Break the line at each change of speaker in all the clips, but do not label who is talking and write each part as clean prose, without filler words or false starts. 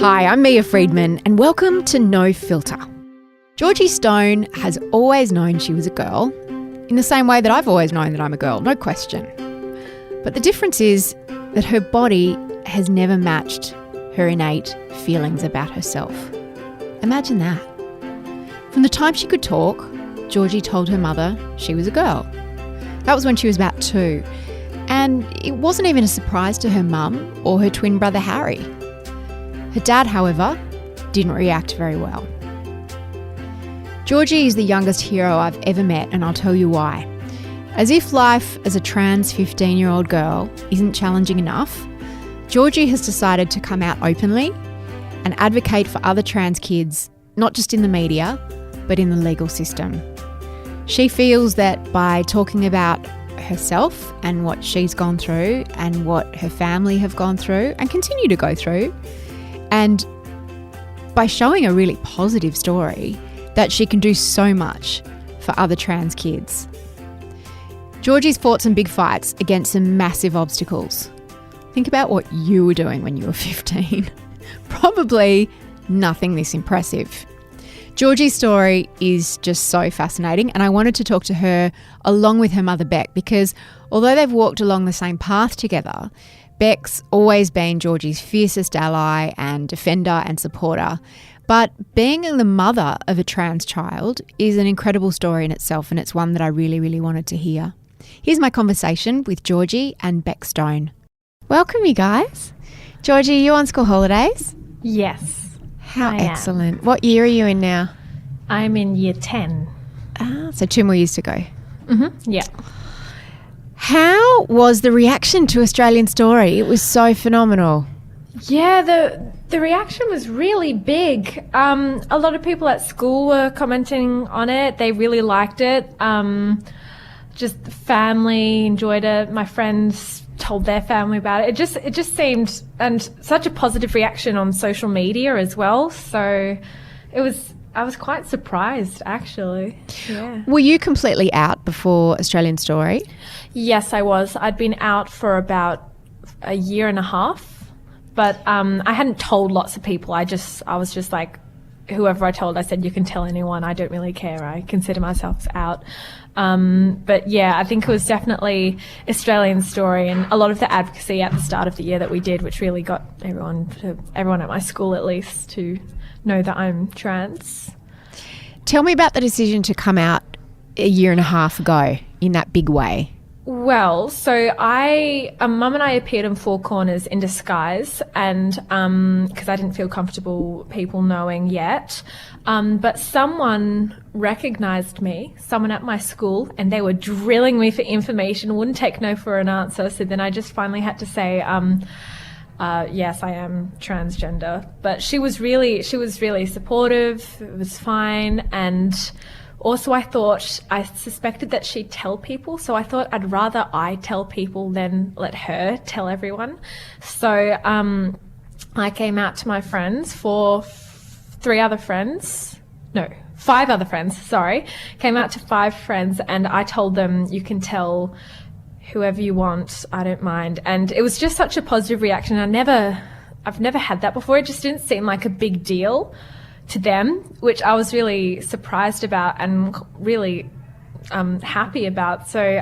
Hi, I'm Mia Friedman and welcome to No Filter. Georgie Stone has always known she was a girl, in the same way that I've always known that I'm a girl, no question. But the difference is that her body has never matched her innate feelings about herself. Imagine that. From the time she could talk, Georgie told her mother she was a girl. That was when she was about 2. And it wasn't even a surprise to her mum or her twin brother Harry. Her dad, however, didn't react very well. Georgie is the youngest hero I've ever met, and I'll tell you why. As if life as a trans 15-year-old girl isn't challenging enough, Georgie has decided to come out openly and advocate for other trans kids, not just in the media, but in the legal system. She feels that by talking about herself and what she's gone through and what her family have gone through and continue to go through, and by showing a really positive story, that she can do so much for other trans kids. Georgie's fought some big fights against some massive obstacles. Think about what you were doing when you were 15. Probably nothing this impressive. Georgie's story is just so fascinating, and I wanted to talk to her along with her mother Beck, because although they've walked along the same path together, Beck's always been Georgie's fiercest ally and defender and supporter. But being the mother of a trans child is an incredible story in itself, and it's one that I really, really wanted to hear. Here's my conversation with Georgie and Beck Stone. Welcome, you guys. Georgie, are you on school holidays?
Yes.
How excellent. What year are you in now?
I'm in year 10.
So 2 more years to go.
Mm-hmm. Yeah.
How was the reaction to Australian Story? It was so phenomenal.
Yeah, the reaction was really big. A lot of people at school were commenting on it. They really liked it. Just the family enjoyed it. My friends told their family about it. It just seemed, and such a positive reaction on social media as well. So I was quite surprised, actually. Yeah.
Were you completely out before Australian Story?
Yes, I was. I'd been out for about a year and a half, but I hadn't told lots of people. I was just like, whoever I told, I said, you can tell anyone. I don't really care. I consider myself out. But yeah, I think it was definitely Australian Story and a lot of the advocacy at the start of the year that we did, which really got everyone at my school at least to know that I'm trans.
Tell me about the decision to come out a year and a half ago in that big way.
Well, so Mum and I appeared in Four Corners in disguise, and because I didn't feel comfortable people knowing yet, but someone recognised me, someone at my school, and they were drilling me for information, wouldn't take no for an answer. So then I just finally had to say, yes, I am transgender. But she was really supportive. It was fine, and also, I suspected that she'd tell people, so I thought I'd rather I tell people than let her tell everyone. So I came out to my friends, 5 other friends, sorry. Came out to 5 friends, and I told them, you can tell whoever you want, I don't mind. And it was just such a positive reaction. I've never had that before. It just didn't seem like a big deal to them, which I was really surprised about and really happy about. So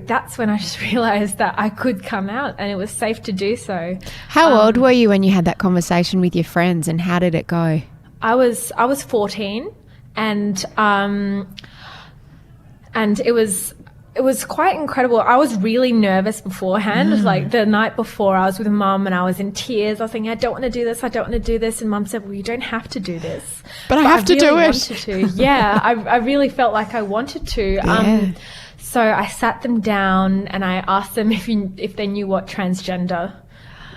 that's when I just realised that I could come out and it was safe to do so.
How old were you when you had that conversation with your friends, and how did it go?
I was 14, and it was quite incredible. I was really nervous beforehand. Like the night before, I was with Mum and I was in tears. I was thinking, I don't want to do this. And Mum said, well, you don't have to do this.
But I have to do it.
Yeah, I really felt like I wanted to.
Yeah.
So I sat them down and I asked them if they knew what transgender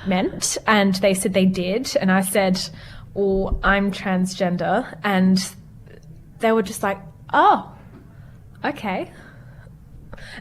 meant. And they said they did. And I said, well, I'm transgender. And they were just like, oh, okay.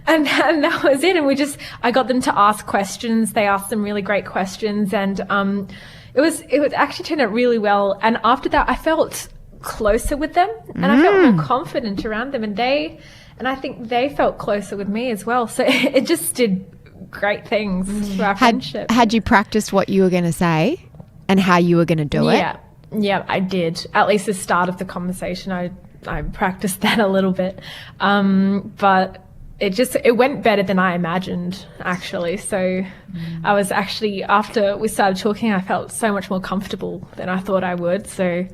And that was it. And I got them to ask questions. They asked some really great questions, and it was actually turned out really well. And after that, I felt closer with them, and I felt more confident around them, and I think they felt closer with me as well. So it just did great things for our friendship.
Had you practiced what you were going to say? and how you were going to do it?
Yeah, I did. At least the start of the conversation, I practiced that a little bit. But it went better than I imagined, actually. So I was actually, after we started talking, I felt so much more comfortable than I thought I would. So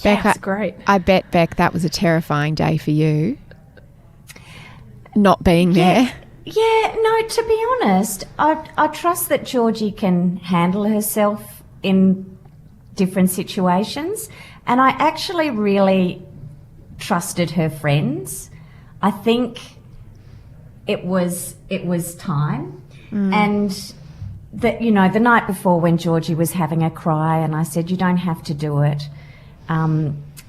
Beck,
it's great.
I bet, Beck, that was a terrifying day for you, not being there.
Yeah, no, to be honest, I trust that Georgie can handle herself in different situations, and I actually really trusted her friends. I think it was time, and that, you know, the night before when Georgie was having a cry and I said, you don't have to do it,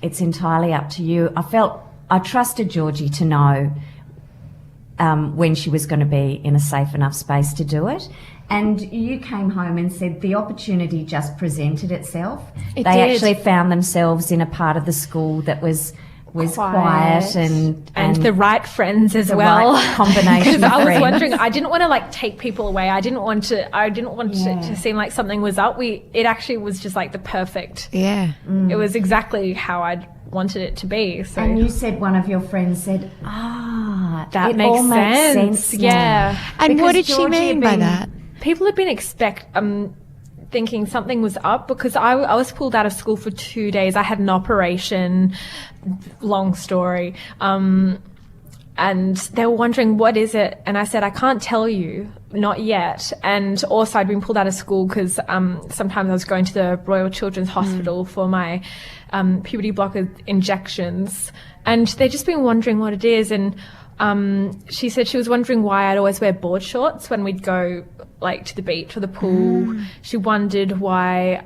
it's entirely up to you. I trusted Georgie to know when she was going to be in a safe enough space to do it. And you came home and said the opportunity just presented itself. They actually found themselves in a part of the school that was quiet and
the right friends as well.
Right combination of
I was
friends.
wondering, I didn't want to like take people away. I didn't want it to seem like something was up. It actually was just like the perfect.
Yeah.
It was exactly how I'd wanted it to be. So.
And you said one of your friends said,
that
it
makes
all makes sense now.
Yeah.
And
Because
what did she
Georgie
mean
had
by
been-
that?
People had been thinking something was up because I was pulled out of school for 2 days. I had an operation, long story, and they were wondering, what is it? And I said, I can't tell you, not yet. And also I'd been pulled out of school because sometimes I was going to the Royal Children's Hospital for my puberty blocker injections, and they'd just been wondering what it is. And she said she was wondering why I'd always wear board shorts when we'd go like to the beach or the pool. She wondered why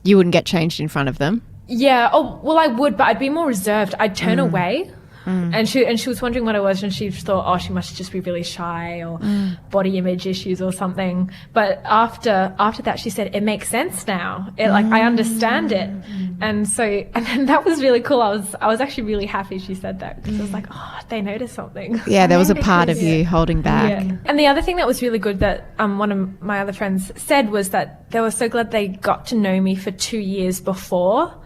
You wouldn't get changed in front of them?
yeah, oh well I would, but I'd be more reserved. I'd turn away. And she was wondering what it was, and she thought, oh, she must just be really shy or body image issues or something. But after that, she said, it makes sense now. I understand it. And then that was really cool. I was actually really happy she said that, because I was like, oh, they noticed something.
Yeah, there was a part of you holding back.
Yeah. And the other thing that was really good that one of my other friends said was that they were so glad they got to know me for 2 years before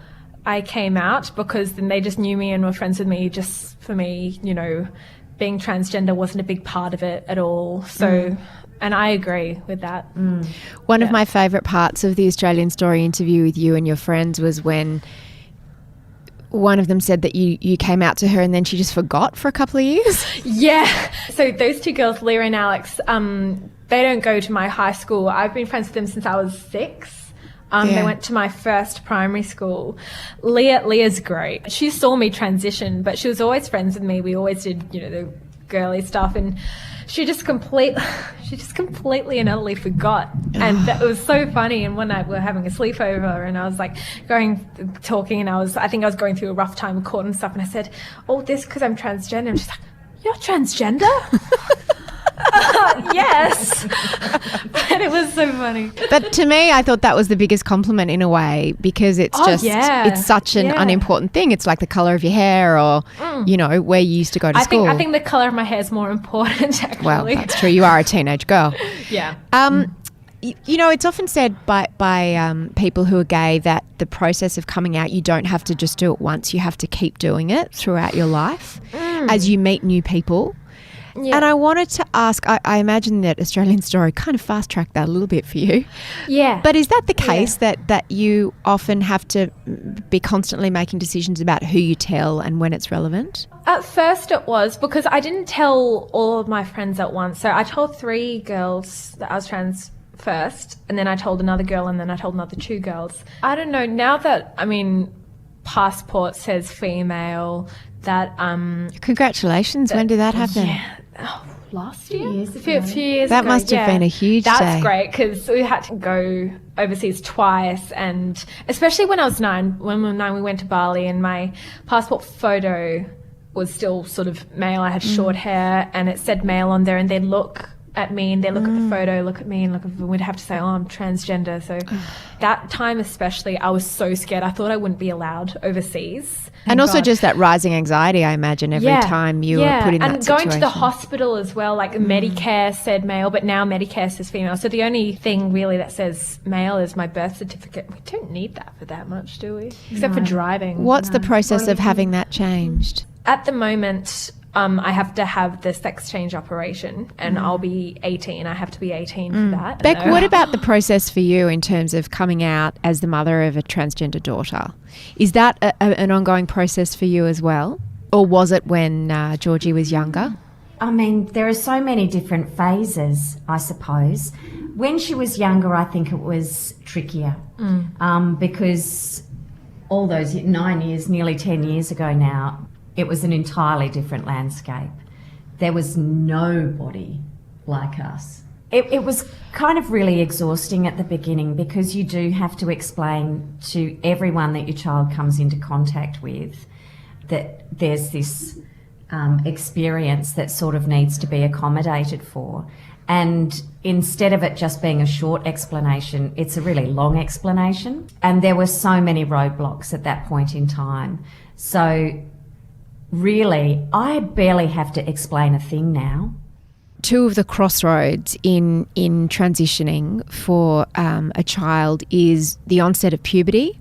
I came out, because then they just knew me and were friends with me. Just for me, you know, being transgender wasn't a big part of it at all. So, and I agree with that.
One of my favourite parts of the Australian Story interview with you and your friends was when one of them said that you came out to her and then she just forgot for a couple of years.
Yeah. So those two girls, Leah and Alex, they don't go to my high school. I've been friends with them since I was 6. They went to my first primary school. Leah's great. She saw me transition, but she was always friends with me. We always did, you know, the girly stuff, and she just completely and utterly forgot. And that was so funny. And one night we were having a sleepover, and I was like talking, and I think I was going through a rough time with court and stuff, and I said, oh, this because I'm transgender. And she's like, you're transgender? Yes. But it was so funny.
But to me, I thought that was the biggest compliment in a way, because it's it's such an unimportant thing. It's like the colour of your hair, or, you know, where you used to go to school.
I think the colour of my hair is more important, actually.
Well, that's true. You are a teenage girl.
Yeah.
You know, it's often said by people who are gay that the process of coming out, you don't have to just do it once. You have to keep doing it throughout your life as you meet new people. Yeah. And I wanted to ask, I imagine that Australian Story kind of fast-tracked that a little bit for you.
Yeah.
But is that the case, that you often have to be constantly making decisions about who you tell and when it's relevant?
At first it was, because I didn't tell all of my friends at once. So I told 3 girls that I was trans first, and then I told another girl, and then I told another 2 girls. I don't know, now that, passport says female, that...
Congratulations, when did that happen?
Yeah. Oh, last year?
A
few years
that
ago,
must have been a huge day.
That's great, because we had to go overseas twice, and especially when I was 9, when we were 9 we went to Bali, and my passport photo was still sort of male. I had short hair and it said male on there, and they'd look at me and they look at the photo, look at me and we'd have to say, oh, I'm transgender. So that time especially, I was so scared. I thought I wouldn't be allowed overseas.
And also just that rising anxiety, I imagine, every time you were put in that situation.
And going to the hospital as well, like Medicare said male, but now Medicare says female. So the only thing really that says male is my birth certificate. We don't need that for that much, do we? Except for driving.
What's the process of having that changed?
At the moment, I have to have the sex change operation and I'll be 18. I have to be 18 for that.
Beck, what about the process for you in terms of coming out as the mother of a transgender daughter? Is that an ongoing process for you as well? Or was it when Georgie was younger?
I mean, there are so many different phases, I suppose. When she was younger, I think it was trickier because all those 9 years, nearly 10 years ago now, it was an entirely different landscape. There was nobody like us. It was kind of really exhausting at the beginning because you do have to explain to everyone that your child comes into contact with that there's this experience that sort of needs to be accommodated for. And instead of it just being a short explanation, it's a really long explanation. And there were so many roadblocks at that point in time. So really, I barely have to explain a thing now.
Two of the crossroads in transitioning for a child is the onset of puberty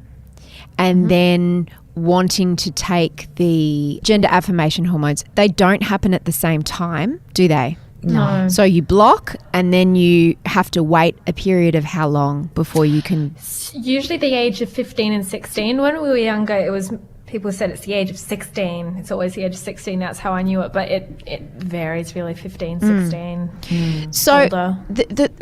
and then wanting to take the gender affirmation hormones. They don't happen at the same time, do they?
No.
So you block and then you have to wait a period of how long before you can...
Usually the age of 15 and 16. When we were younger, it was... People said it's the age of 16. It's always the age of 16. That's how I knew it. But it varies really, 15, 16,
So
older.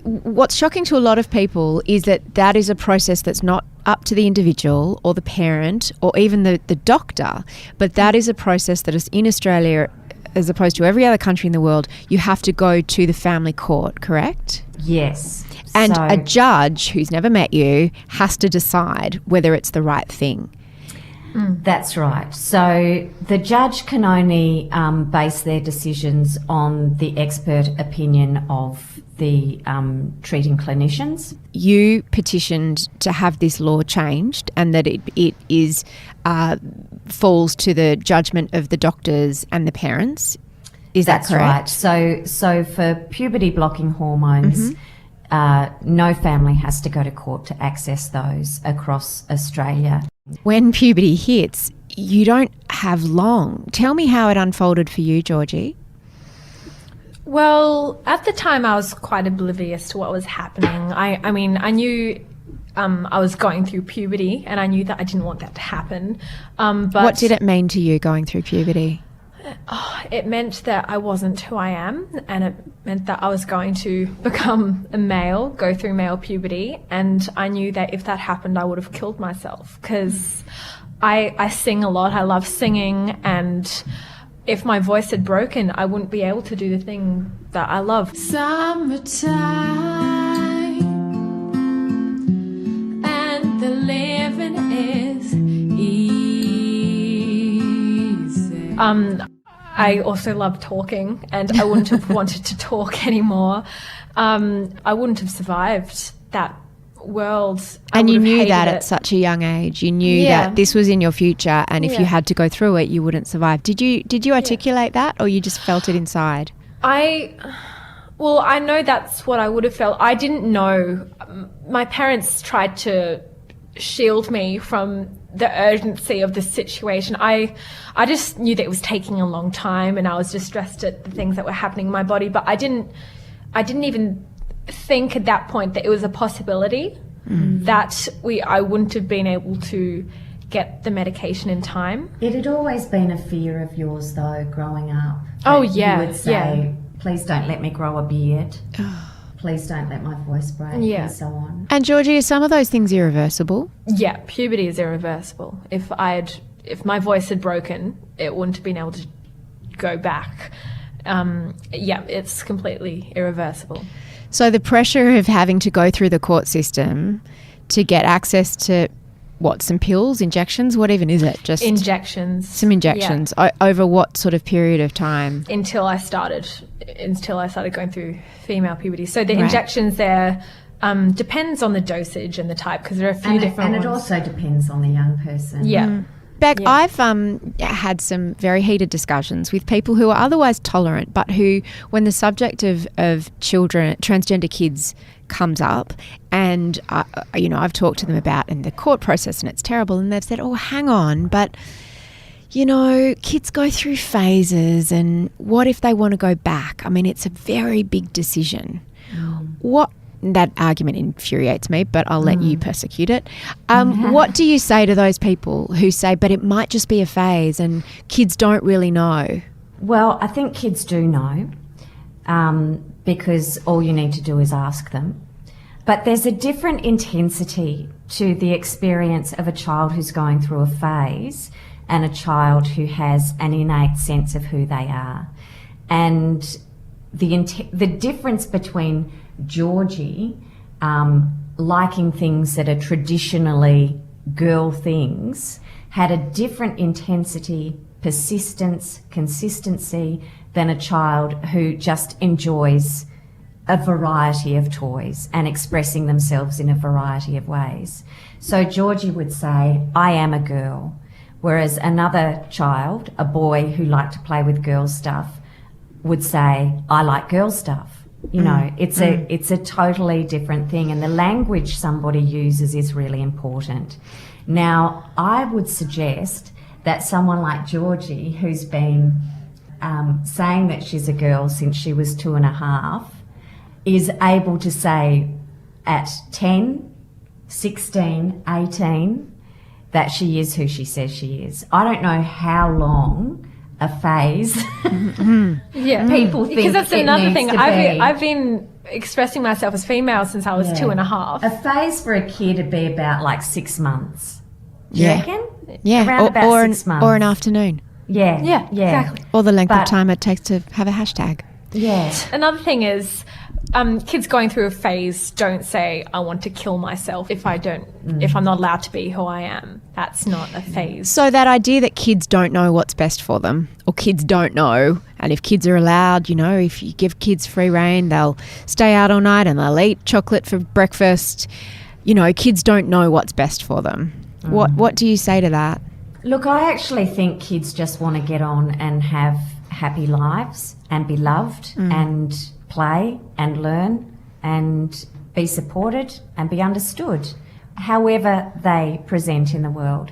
What's shocking to a lot of people is that is a process that's not up to the individual or the parent or even the doctor, but that is a process that is in Australia, as opposed to every other country in the world, you have to go to the family court, correct?
Yes.
And
So-
a judge who's never met you has to decide whether it's the right thing.
That's right. So the judge can only base their decisions on the expert opinion of the treating clinicians.
You petitioned to have this law changed and that it is falls to the judgment of the doctors and the parents. Is that correct?
Right. So for puberty blocking hormones, no family has to go to court to access those across Australia.
When puberty hits, you don't have long. Tell me how it unfolded for you, Georgie.
Well, at the time I was quite oblivious to what was happening. I mean, I knew I was going through puberty and I knew that I didn't want that to happen. But
What did it mean to you going through puberty?
It meant that I wasn't who I am, and it meant that I was going to become a male, go through male puberty, and I knew that if that happened, I would have killed myself because I sing a lot. I love singing, and if my voice had broken, I wouldn't be able to do the thing that I love.
Summertime and the living is easy.
I also love talking, and I wouldn't have wanted to talk anymore. I wouldn't have survived that world.
And you knew that at such a young age. You knew that this was in your future, and if you had to go through it, you wouldn't survive. Did you articulate that, or you just felt it inside?
I know that's what I would have felt. I didn't know. My parents tried to shield me from the urgency of the situation. I just knew that it was taking a long time, and I was distressed at the things that were happening in my body, but I didn't even think at that point that it was a possibility that I wouldn't have been able to get the medication in time.
It had always been a fear of yours, though, growing up.
Oh,
that
yeah,
You would say, please don't let me grow a beard. Please don't let my voice break, and so on.
And Georgie, are some of those things irreversible?
Yeah, puberty is irreversible. If my voice had broken, it wouldn't have been able to go back. It's completely irreversible.
So the pressure of having to go through the court system to get access to some pills, injections? What even is it? Just
Injections.
some injections. Over what sort of period of time?
Until I started going through female puberty. So the
Right.
injections there depends on the dosage and the type, because there are a few different
and
ones.
it also depends on the young person.
Yeah.
Beck,
Yeah.
I've had some very heated discussions with people who are otherwise tolerant, but who, when the subject of children, transgender kids, comes up, and I've talked to them about in the court process, and it's terrible, and they've said, "Oh, hang on, but kids go through phases, and what if they want to go back? I mean, it's a very big decision." That argument infuriates me, but I'll let you persecute it. What do you say to those people who say, but it might just be a phase and kids don't really know?
Well, I think kids do know, because all you need to do is ask them. But there's a different intensity to the experience of a child who's going through a phase and a child who has an innate sense of who they are. And the difference between Georgie liking things that are traditionally girl things had a different intensity, persistence, consistency than a child who just enjoys a variety of toys and expressing themselves in a variety of ways. So Georgie would say, "I am a girl," whereas another child, a boy who liked to play with girl stuff, would say, "I like girl stuff." It's a totally different thing, and the language somebody uses is really important. Now, I would suggest that someone like Georgie, who's been saying that she's a girl since she was 2.5, is able to say at 10, 16, 18 that she is who she says she is. I don't know how long a phase people think,
because that's
it
another
needs
thing.
to be.
I've been expressing myself as female since I was 2.5.
A phase for a kid would be about like 6 months. Do you reckon?
Yeah,
Around about 6 months.
or an afternoon,
Yeah,
exactly.
or the length of
But-
time it takes to have a hashtag.
Yeah.
Another thing is, kids going through a phase don't say, "I want to kill myself if I'm not allowed to be who I am." That's not a phase.
So that idea that kids don't know what's best for them, or kids don't know, and if kids are allowed, if you give kids free rein, they'll stay out all night and they'll eat chocolate for breakfast. Kids don't know what's best for them. What do you say to that?
Look, I actually think kids just want to get on and have happy lives and be loved and play and learn and be supported and be understood, however they present in the world.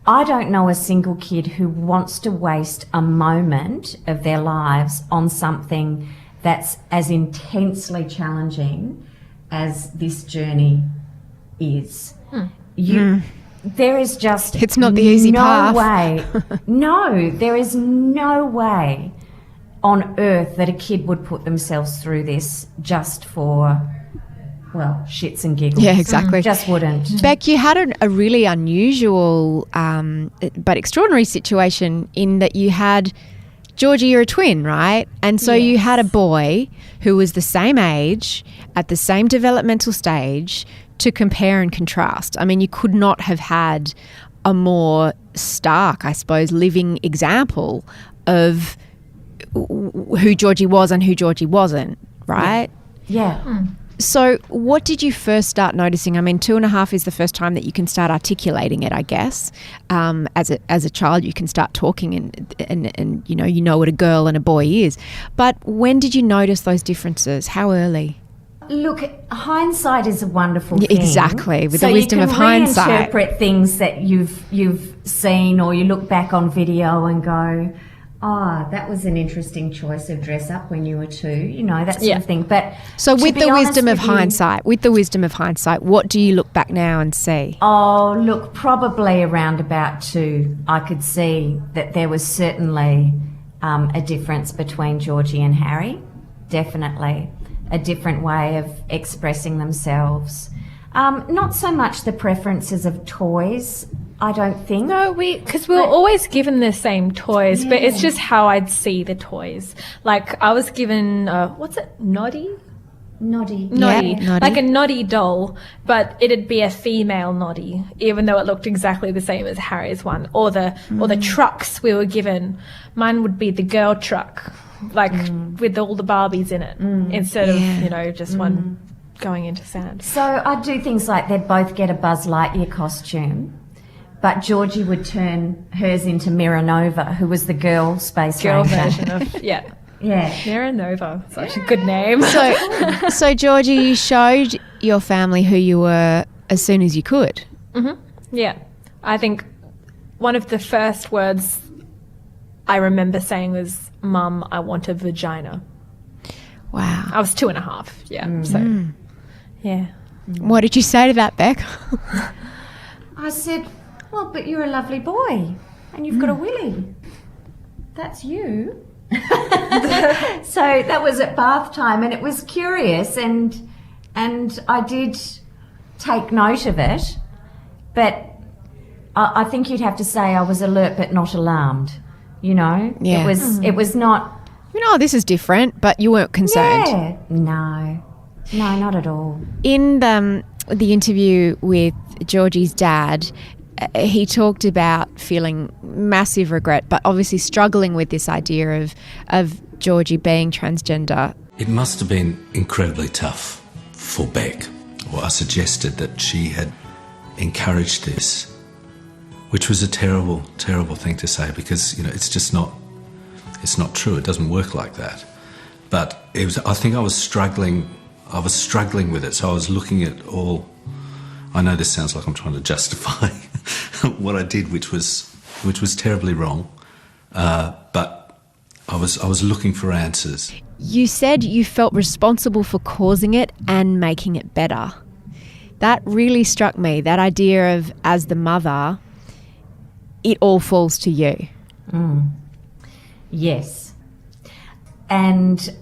I don't know a single kid who wants to waste a moment of their lives on something that's as intensely challenging as this journey is. There is just
It's not the easy path.
way. No, there is no way on earth that a kid would put themselves through this just for, shits and giggles.
Yeah, exactly.
Just wouldn't.
Beck, you had a really unusual but extraordinary situation in that you had Georgie, you're a twin, right? And so you had a boy who was the same age, at the same developmental stage, to compare and contrast. I mean, you could not have had a more stark, I suppose, living example of who Georgie was and who Georgie wasn't, right?
Yeah.
So what did you first start noticing? I mean, 2.5 is the first time that you can start articulating it, I guess. As a child, you can start talking and you know what a girl and a boy is. But when did you notice those differences? How early?
Look, hindsight is a wonderful thing.
Exactly, with the wisdom of hindsight.
So you can reinterpret things that you've seen, or you look back on video and go, "Oh, that was an interesting choice of dress up when you were 2," that sort of thing. But
so with the wisdom of
hindsight,
what do you look back now and see?
Oh, look, probably around about 2, I could see that there was certainly a difference between Georgie and Harry. Definitely. A different way of expressing themselves. Not so much the preferences of toys, I don't think.
No, because we were always given the same toys, but it's just how I'd see the toys. Like, I was given, what's it, Noddy?
Noddy.
Noddy,
Yeah, noddy.
like a noddy doll, but it'd be a female noddy, even though it looked exactly the same as Harry's one. Or the trucks we were given. Mine would be the girl truck, like with all the Barbies in it, instead of just one going into sand.
So I'd do things like they'd both get a Buzz Lightyear costume, but Georgie would turn hers into Mira Nova, who was the girl space
Girl
ranger.
version of
Yeah.
Mira Nova. Such a good name.
So Georgie, you showed your family who you were as soon as you could.
Yeah. I think one of the first words I remember saying was, "Mum, I want a vagina."
Wow.
I was 2.5. Yeah. So, yeah.
What did you say to that, Beck?
I said, well, but you're a lovely boy and you've got a willy. That's you. So that was at bath time, and it was curious, and I did take note of it, but I think you'd have to say I was alert but not alarmed,
Yeah.
It was not...
This is different, but you weren't concerned.
Yeah. No, not at all.
In the interview with Georgie's dad, he talked about feeling massive regret, but obviously struggling with this idea of Georgie being transgender.
It must have been incredibly tough for Beck. Well, I suggested that she had encouraged this, which was a terrible, terrible thing to say, because it's not true. It doesn't work like that. But I think I was struggling with it. So I was looking at all. I know this sounds like I'm trying to justify what I did, which was terribly wrong. But I was looking for answers.
You said you felt responsible for causing it and making it better. That really struck me, that idea of, as the mother, it all falls to you.
Yes. And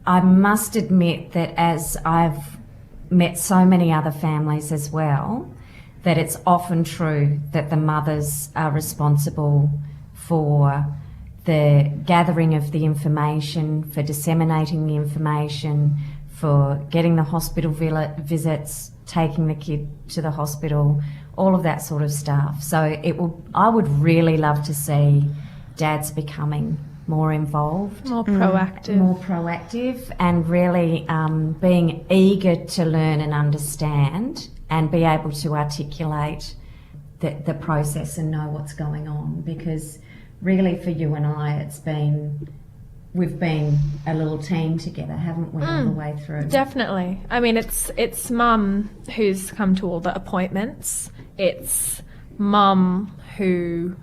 I must admit that as I've met so many other families as well, that it's often true that the mothers are responsible for the gathering of the information, for disseminating the information, for getting the hospital visits, taking the kid to the hospital, all of that sort of stuff. So I would really love to see dads becoming more involved,
More proactive.
and really being eager to learn and understand and be able to articulate the process and know what's going on. Because really for you and I, we've been a little team together, haven't we, all the way through?
Definitely. I mean, it's Mum who's come to all the appointments. It's Mum who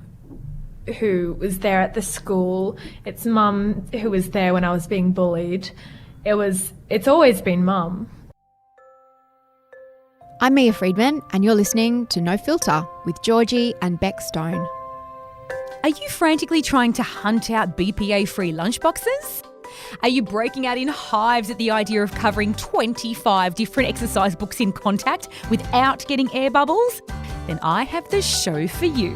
was there at the school. It's Mum who was there when I was being bullied. It's always been Mum.
I'm Mia Friedman, and you're listening to No Filter with Georgie and Beck Stone.
Are you frantically trying to hunt out BPA-free lunchboxes? Are you breaking out in hives at the idea of covering 25 different exercise books in contact without getting air bubbles? Then I have the show for you.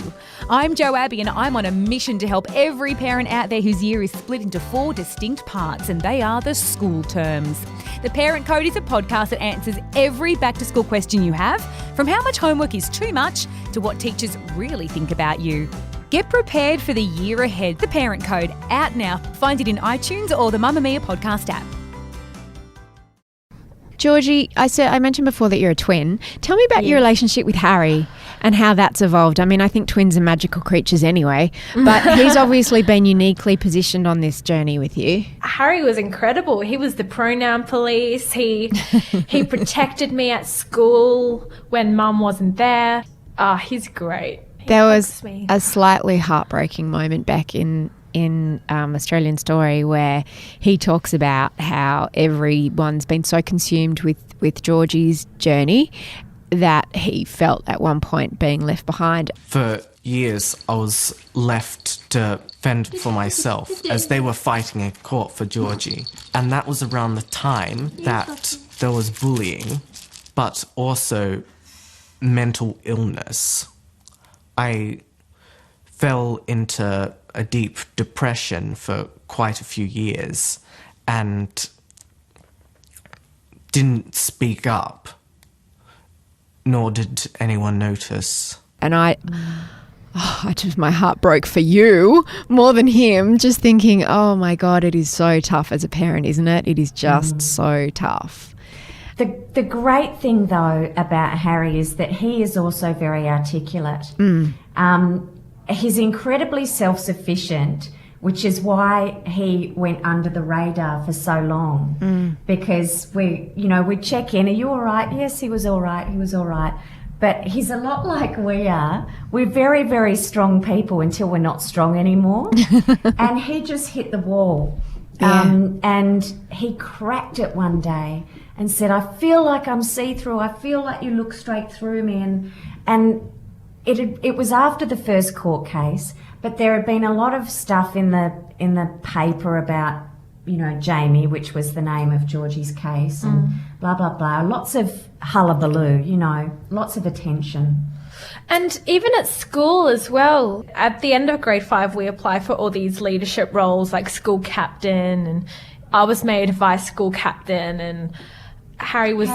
I'm Jo Abbey, and I'm on a mission to help every parent out there whose year is split into 4 distinct parts, and they are the school terms. The Parent Code is a podcast that answers every back-to-school question you have, from how much homework is too much to what teachers really think about you. Get prepared for the year ahead. The Parent Code, out now. Find it in iTunes or the Mamamia podcast app.
Georgie, I mentioned before that you're a twin. Tell me about your relationship with Harry and how that's evolved. I mean, I think twins are magical creatures anyway, but he's obviously been uniquely positioned on this journey with you.
Harry was incredible. He was the pronoun police. He protected me at school when Mum wasn't there. He's great.
There was a slightly heartbreaking moment back in Australian Story where he talks about how everyone's been so consumed with Georgie's journey that he felt at one point being left behind.
For years, I was left to fend for myself as they were fighting in court for Georgie. And that was around the time that there was bullying, but also mental illness. I fell into a deep depression for quite a few years, and didn't speak up, nor did anyone notice.
And my heart broke for you more than him, just thinking, oh my God, it is so tough as a parent, isn't it? It is just so tough.
The great thing, though, about Harry is that he is also very articulate. He's incredibly self-sufficient, which is why he went under the radar for so long. Because we'd check in, are you all right? Yes, he was all right. But he's a lot like we are. We're very, very strong people until we're not strong anymore. And he just hit the wall. And he cracked it one day and said, I feel like I'm see-through. I feel like you look straight through me. And it was after the first court case, but there had been a lot of stuff in the paper about, Jamie, which was the name of Georgie's case, and blah, blah, blah. Lots of hullabaloo, lots of attention.
And even at school as well, at the end of grade 5, we apply for all these leadership roles like school captain, and I was made vice school captain, and Harry was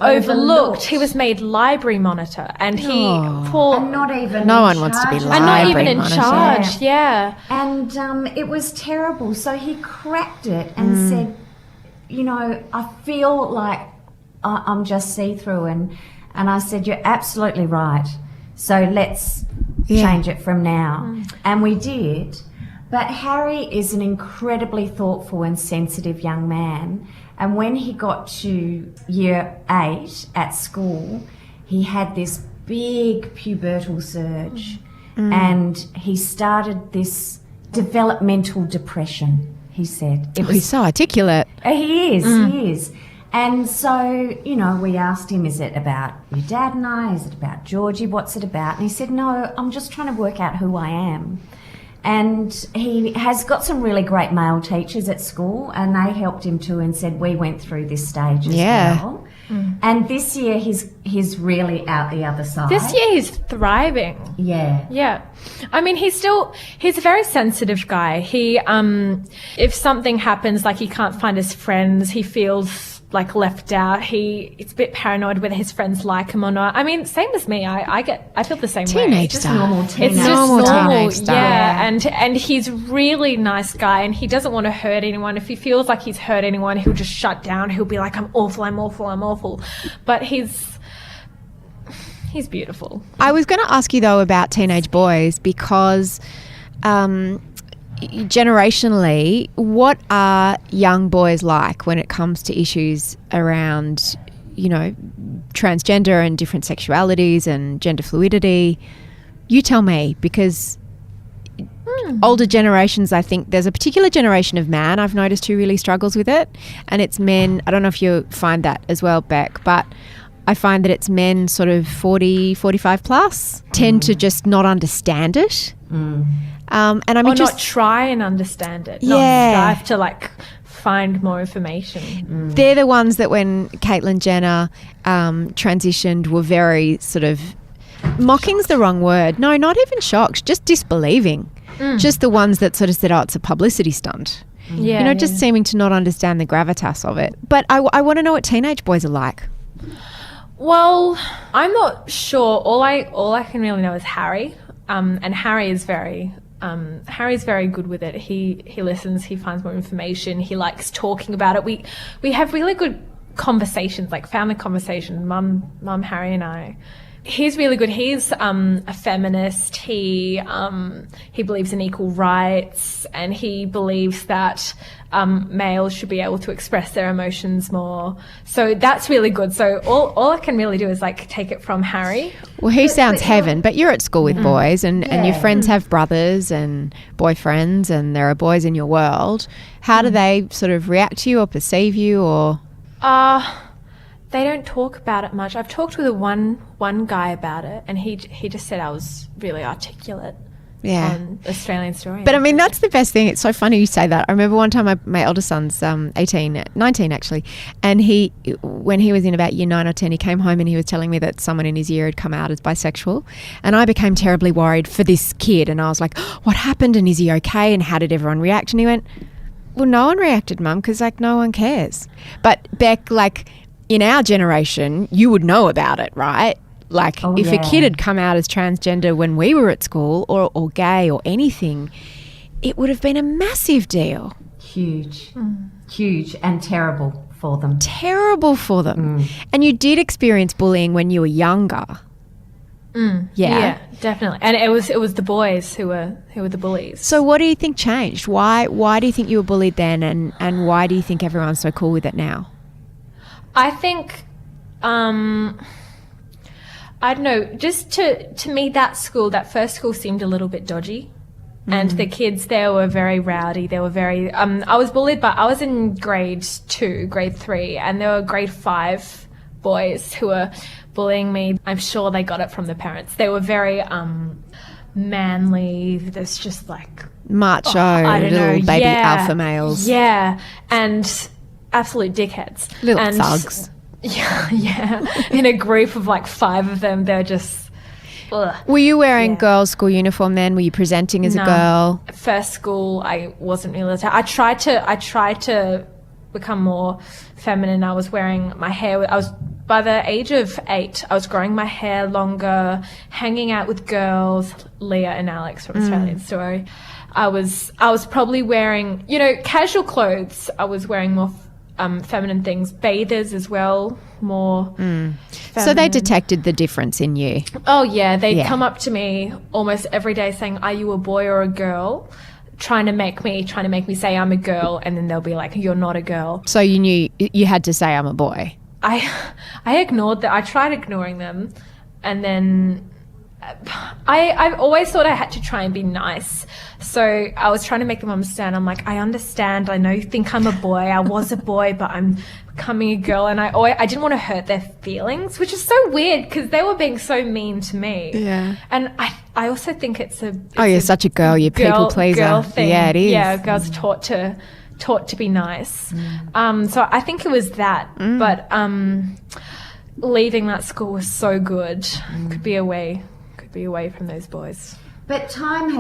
overlooked. He was made library monitor, and
and not even
no one wants to be library
and not even in
monitor.
charge. Yeah.
And it was terrible. So he cracked it and said, I feel like I'm just see-through, and I said, you're absolutely right. So let's change it from now. And we did. But Harry is an incredibly thoughtful and sensitive young man. And when he got to year 8 at school, he had this big pubertal surge. And he started this developmental depression, he said.
He's so articulate.
He is. And so, we asked him, is it about your dad and I? Is it about Georgie? What's it about? And he said, no, I'm just trying to work out who I am. And he has got some really great male teachers at school, and they helped him too and said, we went through this stage as well. And this year he's really out the other side.
This year he's thriving.
Yeah.
I mean, he's a very sensitive guy. He, if something happens, like he can't find his friends, he feels like left out. It's a bit paranoid whether his friends like him or not. I mean, same as me. I feel the same way.
Teenage
Just
stuff.
normal teenage.
It's just
Normal
normal,
teenage stuff.
yeah. And he's really nice guy, and he doesn't want to hurt anyone. If he feels like he's hurt anyone, he'll just shut down. He'll be like, I'm awful. But he's beautiful.
I was going to ask you, though, about teenage boys because generationally, what are young boys like when it comes to issues around, transgender and different sexualities and gender fluidity? You tell me, because older generations, I think there's a particular generation of man I've noticed who really struggles with it, and it's men. I don't know if you find that as well, Beck, but I find that it's men sort of 40, 45 plus tend to just not understand it. And I mean,
Or not try and understand it. Not strive to find more information.
They're the ones that when Caitlyn Jenner transitioned were very sort of, mocking's the wrong word. No, not even shocked, just disbelieving. Just the ones that sort of said, oh, it's a publicity stunt.
Yeah.
Just seeming to not understand the gravitas of it. But I want to know what teenage boys are like.
Well, I'm not sure. All I can really know is Harry. And Harry is Harry's very good with it. He listens, he finds more information, he likes talking about it. We have really good conversations, like family conversations, Mum, Harry and I. He's really good. He's a feminist. He believes in equal rights, and he believes that males should be able to express their emotions more. So that's really good. So all I can really do is take it from Harry.
Well, he sounds heaven, but you're at school with boys and your friends have brothers and boyfriends, and there are boys in your world. How do they sort of react to you or perceive you, or?
They don't talk about it much. I've talked with one guy about it, and he just said I was really articulate. On Australian Story.
But I mean, that's the best thing. It's so funny you say that. I remember one time my eldest son's 19 actually, and when he was in about year 9 or 10, he came home and he was telling me that someone in his year had come out as bisexual, and I became terribly worried for this kid, and I was like, oh, what happened, and is he okay, and how did everyone react? And he went, well, no one reacted, Mum, because no one cares. But Beck, in our generation, you would know about it, right? Like if a kid had come out as transgender when we were at school or gay or anything, it would have been a massive deal.
Huge. Huge and terrible for them.
Terrible for them. And you did experience bullying when you were younger.
Yeah, definitely. And it was the boys who were the bullies.
So what do you think changed? Why do you think you were bullied then, and why do you think everyone's so cool with it now?
I think I don't know, just to me that first school seemed a little bit dodgy. And the kids there were very rowdy. They were very I was bullied, but I was in grade 3, and there were grade 5 boys who were bullying me. I'm sure they got it from the parents. They were very manly. There's just like
macho, little baby alpha males.
Yeah, and absolute dickheads.
Little thugs.
Yeah. In a group of like 5 of them, they're just... Ugh.
Were you wearing girls' school uniform then? Were you presenting as a girl?
First school, I wasn't really. I tried to become more feminine. I was wearing my hair. By the age of 8, I was growing my hair longer, hanging out with girls, Leah and Alex from Australian Story. I was probably wearing, casual clothes. I was wearing more feminine things, bathers as well, more feminine.
So they detected the difference in you.
Oh yeah, they'd come up to me almost every day saying, "Are you a boy or a girl?" Trying to make me say I'm a girl, and then they'll be like, "You're not a girl."
So you knew you had to say I'm a boy.
I ignored that. I tried ignoring them, and then I always thought I had to try and be nice. So I was trying to make them understand. I'm like, I understand. I know you think I'm a boy. I was a boy, but I'm becoming a girl. And I didn't want to hurt their feelings, which is so weird because they were being so mean to me.
Yeah.
And I also think it's
you're such a girl. You're people pleaser.
Girl thing.
Yeah, it is.
Yeah, girls taught to be nice. So I think it was that. But leaving that school was so good. Could be away from those boys.
But time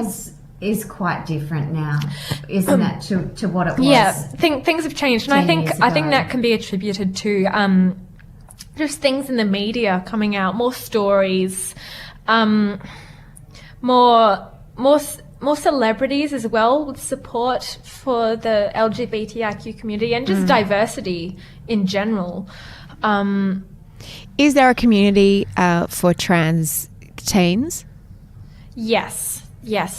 is quite different now, isn't it, to what it was?
Yeah, things have changed, and I think that can be attributed to just things in the media coming out, more stories, more celebrities as well with support for the LGBTIQ community and just diversity in general.
Is there a community for trans teens?
Yes,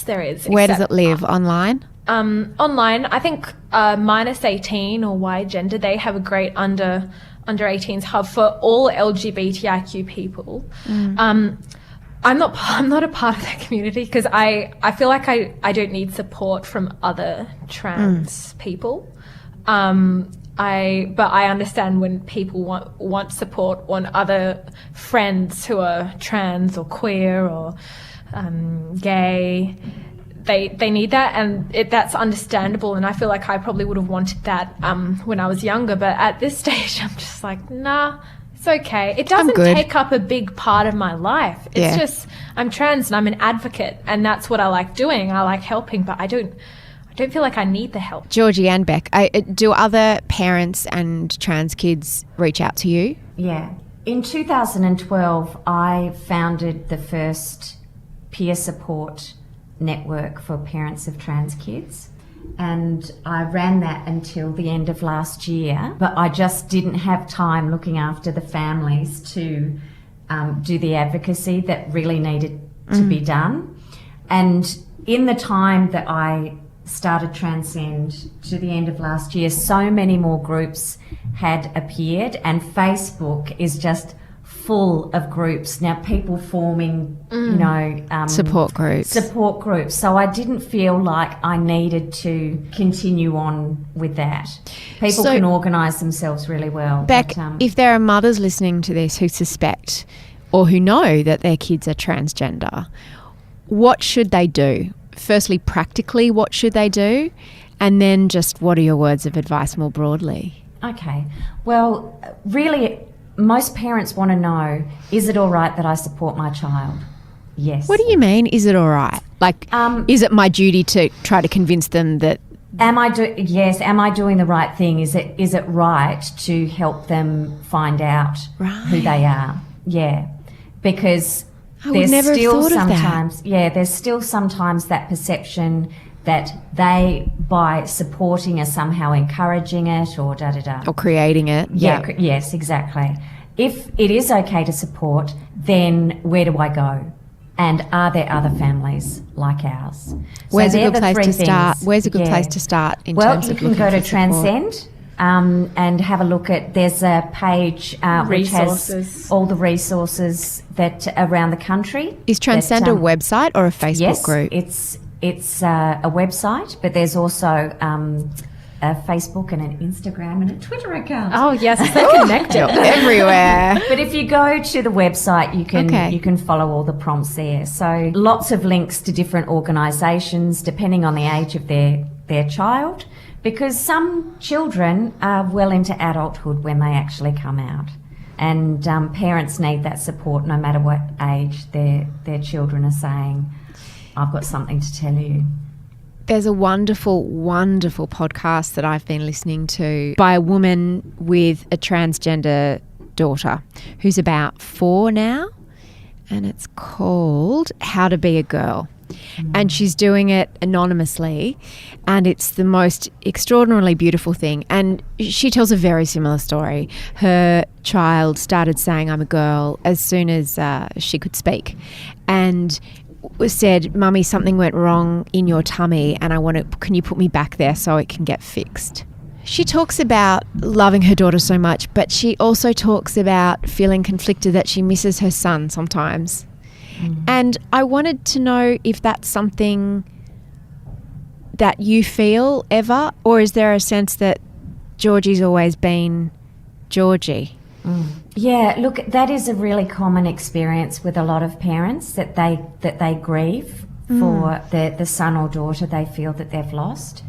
there is.
Where does it live? Online?
Online, I think -18 or Y gender, they have a great under 18s hub for all LGBTIQ people. I'm not a part of that community because I feel like I don't need support from other trans people. But I understand when people want support, want other friends who are trans or queer or gay. They need that, and that's understandable. And I feel like I probably would have wanted that when I was younger. But at this stage, I'm just like, nah, it's okay. It doesn't take up a big part of my life. It's just I'm trans and I'm an advocate, and that's what I like doing. I like helping, but I don't feel like I need the help.
Georgie and Beck, do other parents and trans kids reach out to you?
Yeah. In 2012, I founded the first peer support network for parents of trans kids, and I ran that until the end of last year, but I just didn't have time looking after the families to do the advocacy that really needed to be done. And in the time that I started Transcend to the end of last year, so many more groups had appeared, and Facebook is just full of groups now, people forming
support groups.
So I didn't feel like I needed to continue on with that. People can organise themselves really well.
Beck, if there are mothers listening to this who suspect or who know that their kids are transgender, what should they do? Firstly, practically, what should they do? And then just what are your words of advice more broadly? Okay.
Well, really, most parents want to know, is it all right that I support my child? Yes.
What do you mean, is it all right? Like, is it my duty to try to convince them that
Am I doing the right thing? Is it right to help them find out who they are? Yeah, because there's still sometimes that perception that they, by supporting, are somehow encouraging it or da-da-da.
Or creating it.
Yeah. Yes, exactly. If it is okay to support, then where do I go? And are there other families like ours?
Where's a good place to start? Where's a good place to start in terms of looking for support? Well, you can go to Transcend and have a look at, there's a page which has all the resources that around the country. Is Transcend a website or a Facebook group? Yes, it's a website, but there's also a Facebook and an Instagram and a Twitter account.
Oh yes, they're connected
everywhere.
But if you go to the website, you can follow all the prompts there. So lots of links to different organisations depending on the age of their child, because some children are well into adulthood when they actually come out, and parents need that support no matter what age their children are saying, "I've got something to tell you." There's a wonderful, wonderful podcast that I've been listening to by a woman with a transgender daughter who's about 4 now, and it's called How to Be a Girl. And she's doing it anonymously, and it's the most extraordinarily beautiful thing. And she tells a very similar story. Her child started saying, "I'm a girl," as soon as she could speak, and said, "Mummy, something went wrong in your tummy and can you put me back there so it can get fixed?" She talks about loving her daughter so much, but she also talks about feeling conflicted that she misses her son sometimes. And I wanted to know if that's something that you feel ever, or is there a sense that Georgie's always been Georgie? Yeah, look, that is a really common experience with a lot of parents, that they grieve for the son or daughter they feel that they've lost.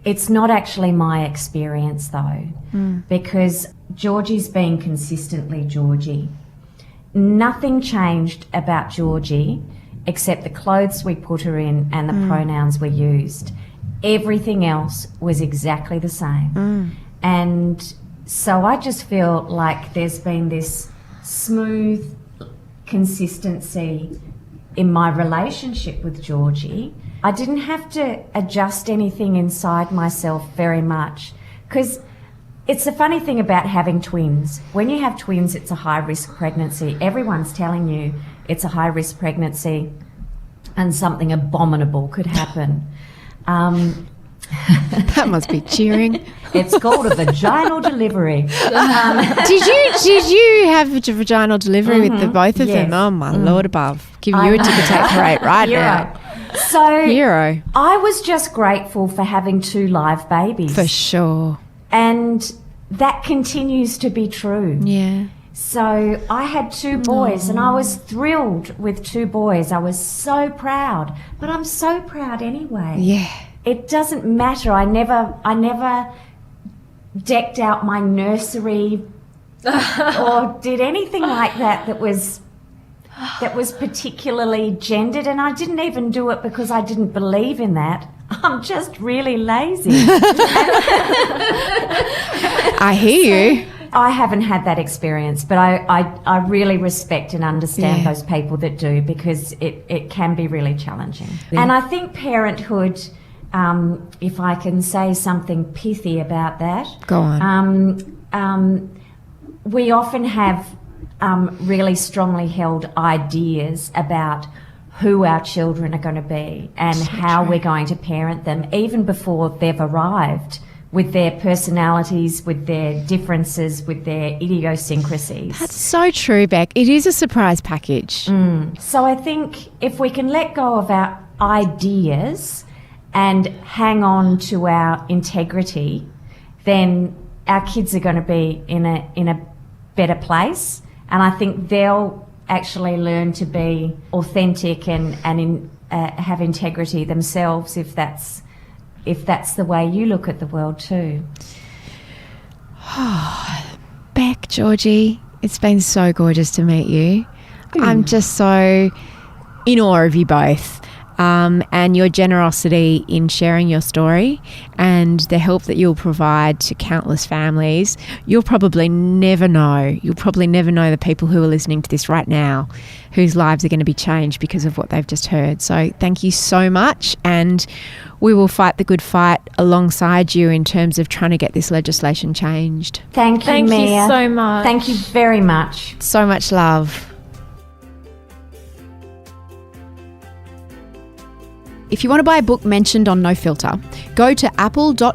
It's not actually my experience though, because Georgie's been consistently Georgie. Nothing changed about Georgie except the clothes we put her in and the pronouns we used. Everything else was exactly the same. And so I just feel like there's been this smooth consistency in my relationship with Georgie. I didn't have to adjust anything inside myself very much, because it's a funny thing about having twins. When you have twins, it's a high-risk pregnancy. Everyone's telling you it's a high-risk pregnancy and something abominable could happen.
That must be cheering.
It's called a vaginal delivery.
Did you have a vaginal delivery with the both of them? Oh, my Lord above. Give you a ticker tape parade right now.
So
Hero.
I was just grateful for having 2 live babies.
For sure.
And that continues to be true.
Yeah.
So I had 2 boys and I was thrilled with 2 boys. I was so proud. But I'm so proud anyway.
Yeah.
It doesn't matter. I never decked out my nursery or did anything like that was particularly gendered, and I didn't even do it because I didn't believe in that. I'm just really lazy.
I hear you.
I haven't had that experience, but I really respect and understand those people that do, because it can be really challenging. Yeah. And I think parenthood, if I can say something pithy about that.
Go on.
We often have really strongly held ideas about who our children are going to be and how we're going to parent them, even before they've arrived, with their personalities, with their differences, with their idiosyncrasies.
That's so true, Beck. It is a surprise package.
So I think if we can let go of our ideas and hang on to our integrity, then our kids are going to be in a better place. And I think they'll actually learn to be authentic and have integrity themselves, if that's the way you look at the world too.
Beck, Georgie, it's been so gorgeous to meet you. I'm just so in awe of you both. and your generosity in sharing your story and the help that you'll provide to countless families. You'll probably never know the people who are listening to this right now whose lives are going to be changed because of what they've just heard. So thank you so much, and we will fight the good fight alongside you in terms of trying to get this legislation changed.
Thank you,
Thank
Mia.
you so much.
Thank you very much.
So much love. If you want to buy a book mentioned on No Filter, go to apple.co/Mamma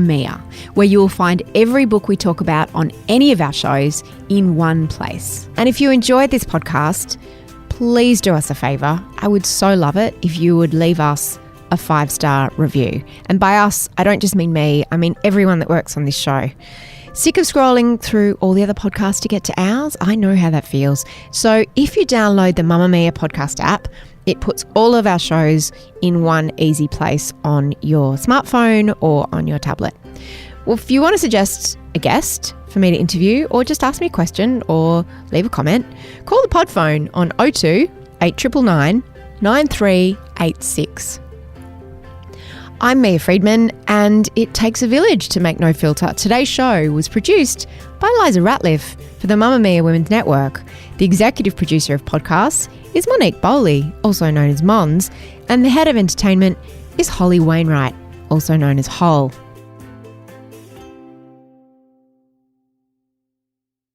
Mia, where you will find every book we talk about on any of our shows in one place. And if you enjoyed this podcast, please do us a favour. I would so love it if you would leave us a 5-star review. And by us, I don't just mean me, I mean everyone that works on this show. Sick of scrolling through all the other podcasts to get to ours? I know how that feels. So if you download the Mamma Mia podcast app, it puts all of our shows in one easy place on your smartphone or on your tablet. Well, if you want to suggest a guest for me to interview, or just ask me a question or leave a comment, call the pod phone on 02 8999 9386. I'm Mia Friedman, and it takes a village to make No Filter. Today's show was produced by Liza Ratliff for the Mamma Mia Women's Network. The executive producer of podcasts is Monique Bowley, also known as Mons, and the head of entertainment is Holly Wainwright, also known as Hole.